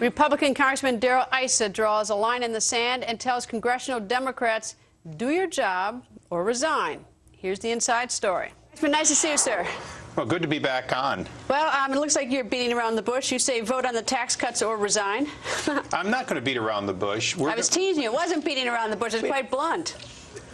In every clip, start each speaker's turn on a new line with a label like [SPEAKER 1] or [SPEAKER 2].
[SPEAKER 1] Republican Congressman Issa draws a line in the sand and tells Congressional Democrats, do your job or resign. Here's the inside story. It's been nice to see you, sir.
[SPEAKER 2] Well, good to be back on.
[SPEAKER 1] Well, it looks like you're beating around the bush. You say vote on the tax cuts or resign.
[SPEAKER 2] I'm not going to beat around the bush.
[SPEAKER 1] I was teasing you. It wasn't beating around the bush. It was quite blunt.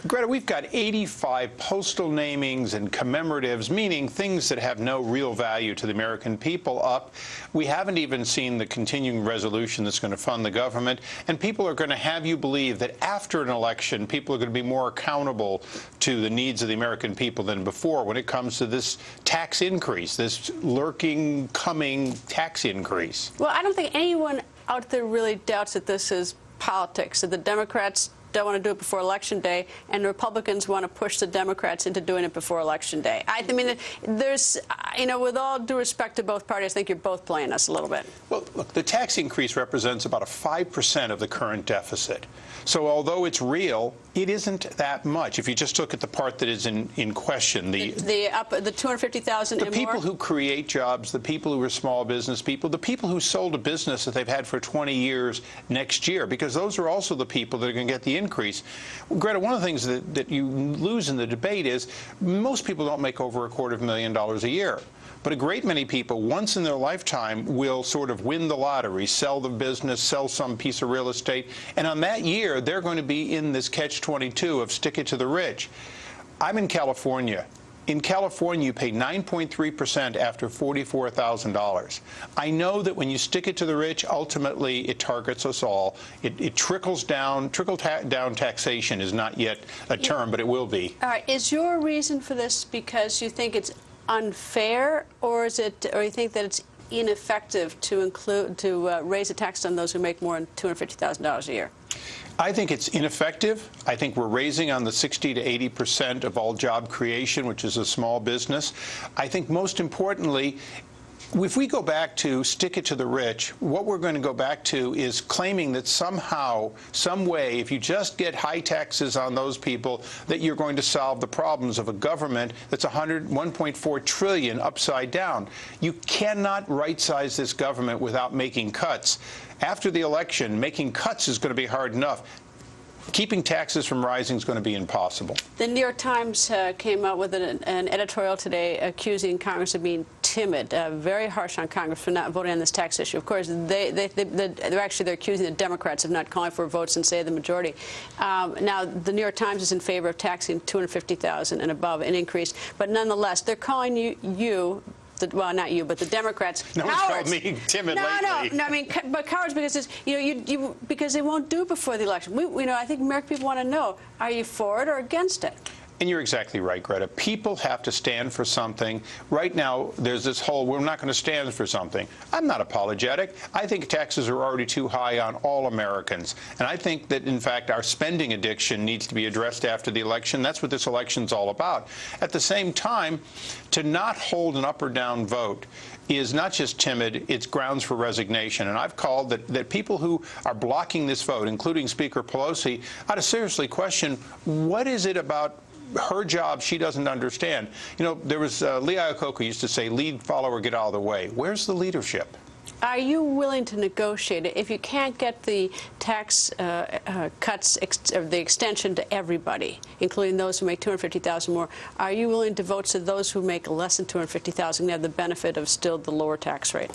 [SPEAKER 2] Greta, we've got 85 postal namings and commemoratives, meaning things that have no real value to the American people, up. We haven't even seen the continuing resolution that's going to fund the government. And people are going to have you believe that after an election, people are going to be more accountable to the needs of the American people than before when it comes to this tax increase, this lurking, coming tax increase.
[SPEAKER 1] Well, I don't think anyone out there really doubts that this is politics, that the Democrats don't want to do it before Election Day, and the Republicans want to push the Democrats into doing it before Election Day. I mean, there's, you know, with all due respect to both parties, I think you're both playing us a little bit.
[SPEAKER 2] Well, look, the tax increase represents about a 5% of the current deficit. So although it's real, it isn't that much. If you just look at the part that is in question, the
[SPEAKER 1] 250,000 and more.
[SPEAKER 2] The people who create jobs, the people who are small business people, the people who sold a business that they've had for 20 years next year, because those are also the people that are going to get the increase. Greta, one of the things that you lose in the debate is most people don't make over $250,000 a year. But a great many people, once in their lifetime, will sort of win the lottery, sell the business, sell some piece of real estate, and on that year, they're going to be in this catch-22 of stick it to the rich. I'm in California. In California, you pay 9.3% after $44,000. I know that when you stick it to the rich, ultimately it targets us all. It trickles down. Trickle-down taxation is not yet a term, but it will be.
[SPEAKER 1] All right. Is your reason for this because you think it's unfair, or is it, or you think that it's ineffective to raise the tax on those who make more than $250,000 a year?
[SPEAKER 2] I think it's ineffective. I think we're raising on the 60 to 80% of all job creation, which is a small business. I think most importantly, if we go back to stick it to the rich, what we're going to go back to is claiming that somehow, some way, if you just get high taxes on those people, that you're going to solve the problems of a government that's $1.4 trillion upside down. You cannot right-size this government without making cuts. After the election, making cuts is going to be hard enough. Keeping taxes from rising is going to be impossible.
[SPEAKER 1] The New York Times came out with an editorial today accusing Congress of being timid, very harsh on Congress for not voting on this tax issue. Of course, they're accusing the Democrats of not calling for votes and say the majority. Now, the New York Times is in favor of taxing $250,000 and above, an increase, but nonetheless, they're calling you. Well, not you, but the Democrats.
[SPEAKER 2] No one's called me timid lately.
[SPEAKER 1] No. I mean, but cowards because it's, because they won't do it before the election. I think American people want to know: are you for it or against it?
[SPEAKER 2] And you're exactly right, Greta. People have to stand for something. Right now, there's this whole, we're not going to stand for something. I'm not apologetic. I think taxes are already too high on all Americans. And I think that, in fact, our spending addiction needs to be addressed after the election. That's what this election's all about. At the same time, to not hold an up or down vote is not just timid, it's grounds for resignation. And I've called that people who are blocking this vote, including Speaker Pelosi, ought to seriously question, what is it about her job she doesn't understand? There was Lee Iacocca used to say, lead, follow, or get out of the way. Where's the leadership?
[SPEAKER 1] Are you willing to negotiate it if you can't get the tax cuts, or the extension to everybody, including those who make $250,000 more? Are you willing to vote so those who make less than $250,000 have the benefit of still the lower tax rate?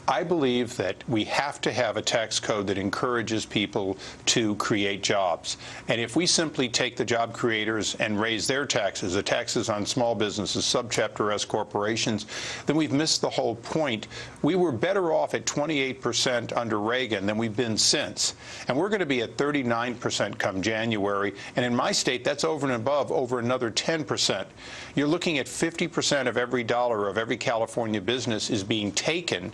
[SPEAKER 2] I believe that we have to have a tax code that encourages people to create jobs. And if we simply take the job creators and raise their taxes, the taxes on small businesses, subchapter S corporations, then we've missed the whole point. We were better off at 28% under Reagan than we've been since. And we're going to be at 39% come January. And in my state, that's over and above over another 10%. You're looking at 50% of every dollar of every California business is being taken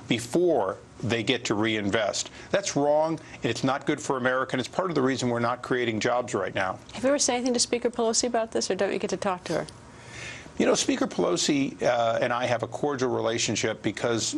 [SPEAKER 2] before they get to reinvest. That's wrong, and it's not good for America, and it's part of the reason we're not creating jobs right now.
[SPEAKER 1] Have you ever said anything to Speaker Pelosi about this, or don't you get to talk to her?
[SPEAKER 2] Speaker Pelosi and I have a cordial relationship because,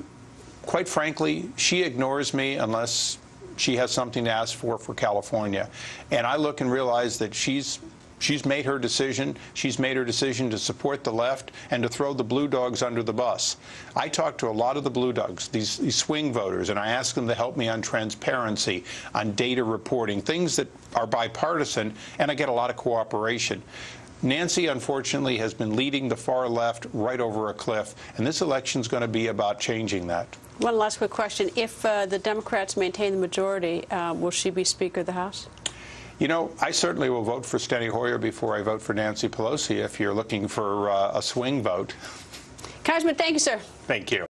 [SPEAKER 2] quite frankly, she ignores me unless she has something to ask for California. And I look and realize that she's She's made her decision. She's made her decision to support the left and to throw the blue dogs under the bus. I talked to a lot of the blue dogs, these swing voters, and I asked them to help me on transparency, on data reporting, things that are bipartisan, and I get a lot of cooperation. Nancy, unfortunately, has been leading the far left right over a cliff, and this election is going to be about changing that.
[SPEAKER 1] One last quick question. If the Democrats maintain the majority, will she be Speaker of the House?
[SPEAKER 2] You know, I certainly will vote for Steny Hoyer before I vote for Nancy Pelosi if you're looking for a swing vote.
[SPEAKER 1] Congressman, thank you, sir.
[SPEAKER 2] Thank you.